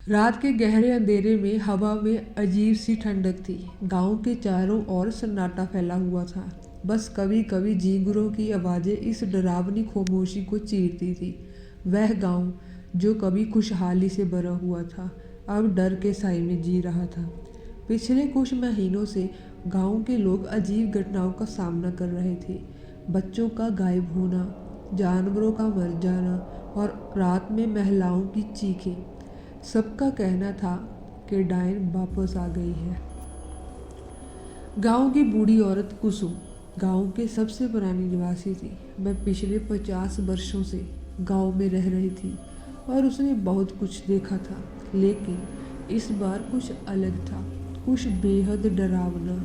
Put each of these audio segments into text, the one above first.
रात के गहरे अंधेरे में हवा में अजीब सी ठंडक थी। गांव के चारों ओर सन्नाटा फैला हुआ था। बस कभी कभी झींगुरों की आवाज़ें इस डरावनी खामोशी को चीरती थी। वह गांव जो कभी खुशहाली से भरा हुआ था, अब डर के साए में जी रहा था। पिछले कुछ महीनों से गांव के लोग अजीब घटनाओं का सामना कर रहे थे। बच्चों का गायब होना, जानवरों का मर जाना और रात में महिलाओं की चीखें। सबका कहना था कि डायन वापस आ गई है। गांव की बूढ़ी औरत कुसुम गांव के सबसे पुरानी निवासी थी। वह पिछले 50 वर्षों से गांव में रह रही थी और उसने बहुत कुछ देखा था, लेकिन इस बार कुछ अलग था, कुछ बेहद डरावना।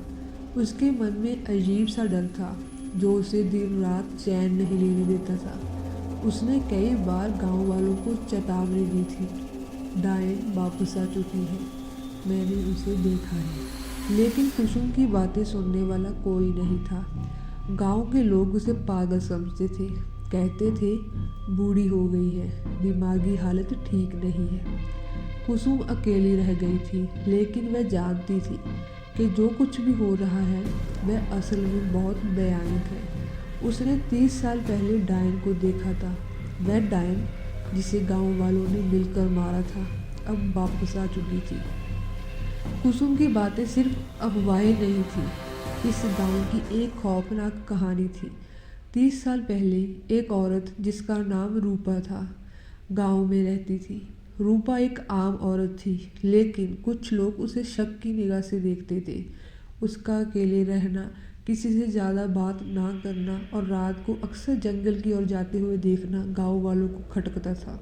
उसके मन में अजीब सा डर था जो उसे दिन रात चैन नहीं लेने देता था। उसने कई बार गांव वालों को चेतावनी दी थी, डायन वापस आ चुकी है, मैंने उसे देखा है। लेकिन कुसुम की बातें सुनने वाला कोई नहीं था। गांव के लोग उसे पागल समझते थे, कहते थे बूढ़ी हो गई है, दिमागी हालत ठीक नहीं है। कुसुम अकेली रह गई थी, लेकिन वह जानती थी कि जो कुछ भी हो रहा है वह असल में बहुत भयानक है। उसने 30 साल पहले डायन को देखा था। वह डायन जिसे गांव वालों ने मिलकर मारा था, अब वापस आ चुकी थी। कुसुम की बातें सिर्फ अफवाहें नहीं थी, इस गांव की एक खौफनाक कहानी थी। 30 साल पहले एक औरत जिसका नाम रूपा था, गांव में रहती थी। रूपा एक आम औरत थी, लेकिन कुछ लोग उसे शक की निगाह से देखते थे। उसका अकेले रहना, किसी से ज़्यादा बात ना करना और रात को अक्सर जंगल की ओर जाते हुए देखना गांव वालों को खटकता था।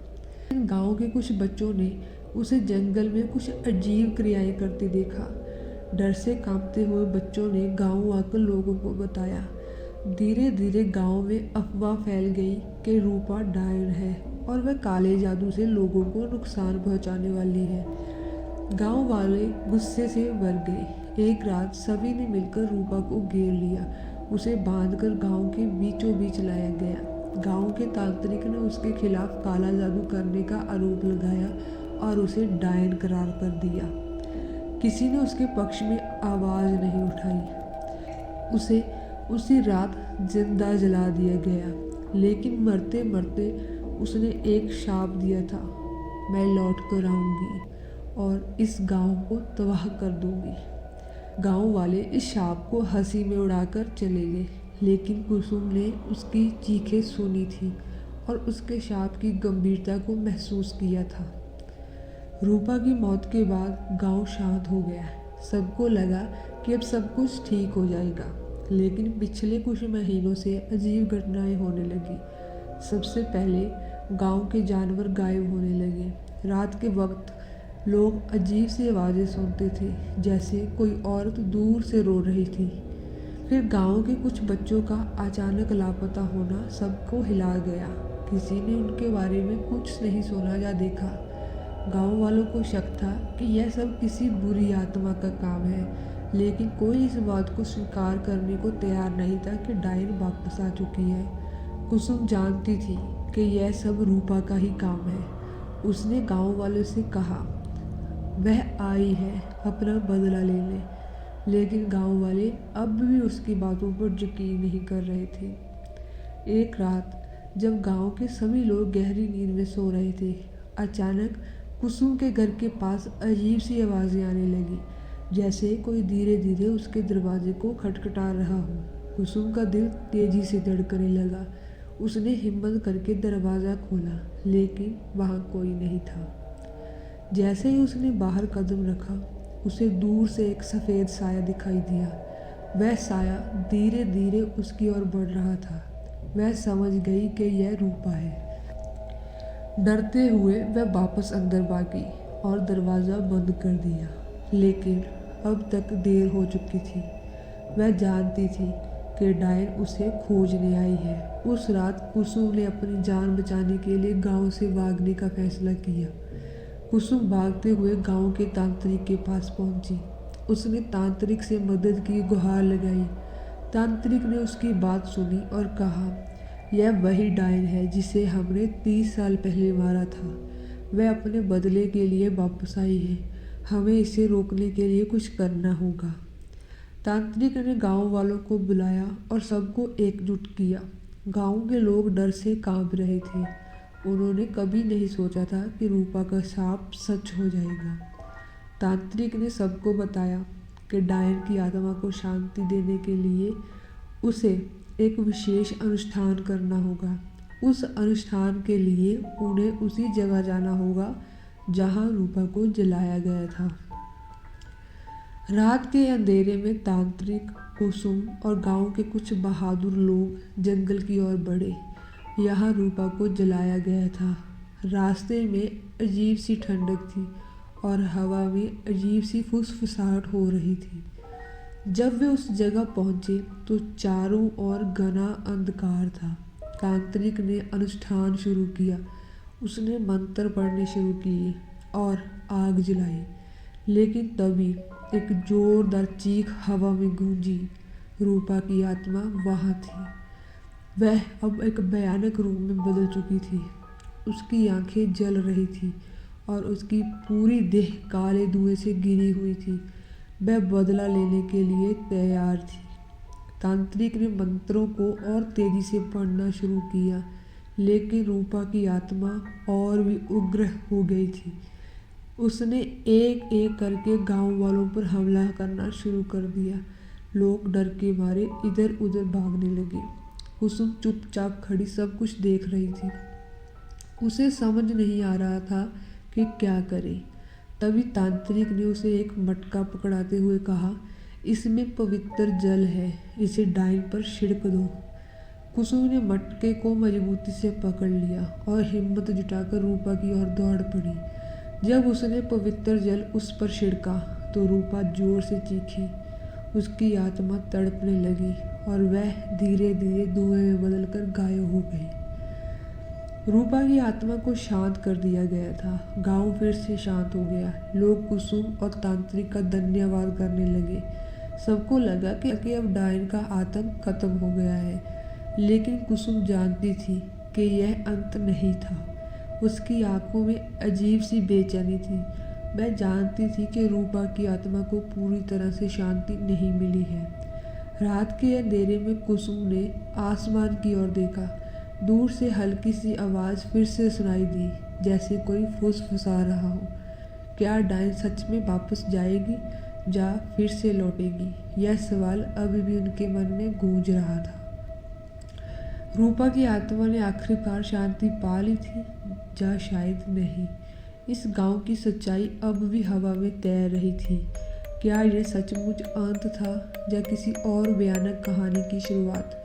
गांव के कुछ बच्चों ने उसे जंगल में कुछ अजीब क्रियाएं करते देखा। डर से कांपते हुए बच्चों ने गांव आकर लोगों को बताया। धीरे धीरे गांव में अफवाह फैल गई कि रूपा डायन है और वह काले जादू से लोगों को नुकसान पहुंचाने वाली है। गांव वाले गुस्से से भर गए। एक रात सभी ने मिलकर रूपा को घेर लिया। उसे बांधकर गांव के बीचों बीच लाया गया। गांव के तांत्रिक ने उसके खिलाफ काला जादू करने का आरोप लगाया और उसे डायन करार कर दिया। किसी ने उसके पक्ष में आवाज़ नहीं उठाई। उसे उसी रात जिंदा जला दिया गया, लेकिन मरते मरते उसने एक शाप दिया था, मैं लौट कर आऊँगी और इस गांव को तबाह कर दूंगी। गांव वाले इस शाप को हंसी में उड़ाकर चले गए, लेकिन कुसुम ने उसकी चीखें सुनी थी और उसके शाप की गंभीरता को महसूस किया था। रूपा की मौत के बाद गांव शांत हो गया। सबको लगा कि अब सब कुछ ठीक हो जाएगा, लेकिन पिछले कुछ महीनों से अजीब घटनाएं होने लगी। सबसे पहले गांव के जानवर गायब होने लगे। रात के वक्त लोग अजीब सी आवाज़ें सुनते थे, जैसे कोई औरत दूर से रो रही थी। फिर गांव के कुछ बच्चों का अचानक लापता होना सबको हिला गया। किसी ने उनके बारे में कुछ नहीं सुना या देखा। गांव वालों को शक था कि यह सब किसी बुरी आत्मा का काम है, लेकिन कोई इस बात को स्वीकार करने को तैयार नहीं था कि डायन वापस आ चुकी है। कुसुम जानती थी कि यह सब रूपा का ही काम है। उसने गांव वालों से कहा, वह आई है अपना बदला लेने, लेकिन गांव वाले अब भी उसकी बातों पर यकीन नहीं कर रहे थे। एक रात जब गांव के सभी लोग गहरी नींद में सो रहे थे, अचानक कुसुम के घर के पास अजीब सी आवाज़ें आने लगी, जैसे कोई धीरे धीरे उसके दरवाजे को खटखटा रहा हो। कुसुम का दिल तेजी से धड़कने लगा। उसने हिम्मत करके दरवाज़ा खोला, लेकिन वहाँ कोई नहीं था। जैसे ही उसने बाहर कदम रखा, उसे दूर से एक सफ़ेद साया दिखाई दिया। वह साया धीरे धीरे उसकी ओर बढ़ रहा था। वह समझ गई कि यह रूपा है। डरते हुए वह वापस अंदर भागी और दरवाज़ा बंद कर दिया, लेकिन अब तक देर हो चुकी थी। वह जानती थी कि डायन उसे खोजने आई है। उस रात कुसुम ने अपनी जान बचाने के लिए गांव से भागने का फैसला किया। कुसुम भागते हुए गांव के तांत्रिक के पास पहुंची। उसने तांत्रिक से मदद की गुहार लगाई। तांत्रिक ने उसकी बात सुनी और कहा, यह वही डायन है जिसे हमने 30 साल पहले मारा था। वह अपने बदले के लिए वापस आई है। हमें इसे रोकने के लिए कुछ करना होगा। तांत्रिक ने गांव वालों को बुलाया और सबको एकजुट किया। गांव के लोग डर से कांप रहे थे। उन्होंने कभी नहीं सोचा था कि रूपा का शाप सच हो जाएगा। तांत्रिक ने सबको बताया कि डायन की आत्मा को शांति देने के लिए उसे एक विशेष अनुष्ठान करना होगा। उस अनुष्ठान के लिए उन्हें उसी जगह जाना होगा जहां रूपा को जलाया गया था। रात के अंधेरे में तांत्रिक, कुसुम और गांव के कुछ बहादुर लोग जंगल की ओर बढ़े। यहाँ रूपा को जलाया गया था। रास्ते में अजीब सी ठंडक थी और हवा में अजीब सी फुसफुसाहट हो रही थी। जब वे उस जगह पहुंचे तो चारों ओर घना अंधकार था। तांत्रिक ने अनुष्ठान शुरू किया। उसने मंत्र पढ़ने शुरू किए और आग जलाई, लेकिन तभी एक जोरदार चीख हवा में गूंजी। रूपा की आत्मा वहाँ थी। वह अब एक भयानक रूप में बदल चुकी थी। उसकी आंखें जल रही थी और उसकी पूरी देह काले धुएं से घिरी हुई थी। वह बदला लेने के लिए तैयार थी। तांत्रिक ने मंत्रों को और तेजी से पढ़ना शुरू किया, लेकिन रूपा की आत्मा और भी उग्र हो गई थी। उसने एक एक करके गांव वालों पर हमला करना शुरू कर दिया। लोग डर के मारे इधर उधर भागने लगे। कुसुम चुपचाप खड़ी सब कुछ देख रही थी। उसे समझ नहीं आ रहा था कि क्या करे। तभी तांत्रिक ने उसे एक मटका पकड़ाते हुए कहा, इसमें पवित्र जल है, इसे डाइन पर छिड़क दो। कुसुम ने मटके को मजबूती से पकड़ लिया और हिम्मत जुटाकर रूपा की ओर दौड़ पड़ी। जब उसने पवित्र जल उस पर छिड़का तो रूपा जोर से चीखी। उसकी आत्मा तड़पने लगी और वह धीरे धीरे धुएं में बदलकर गायब हो गई। रूपा की आत्मा को शांत कर दिया गया था। गांव फिर से शांत हो गया। लोग कुसुम और तांत्रिक का धन्यवाद करने लगे। सबको लगा कि अब डायन का आतंक खत्म हो गया है, लेकिन कुसुम जानती थी कि यह अंत नहीं था। उसकी आंखों में अजीब सी बेचैनी थी। वह जानती थी कि रूपा की आत्मा को पूरी तरह से शांति नहीं मिली है। रात के अंधेरे में कुसुम ने आसमान की ओर देखा। दूर से हल्की सी आवाज़ फिर से सुनाई दी, जैसे कोई फुसफुसा रहा हो। क्या डायन सच में वापस जाएगी या फिर से लौटेगी? यह सवाल अभी भी उनके मन में गूंज रहा था। रूपा की आत्मा ने आखिरकार शांति पा ली थी या शायद नहीं। इस गांव की सच्चाई अब भी हवा में तैर रही थी। क्या यह सचमुच अंत था या किसी और भयानक कहानी की शुरुआत?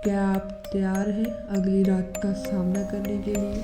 क्या आप तैयार हैं अगली रात का सामना करने के लिए?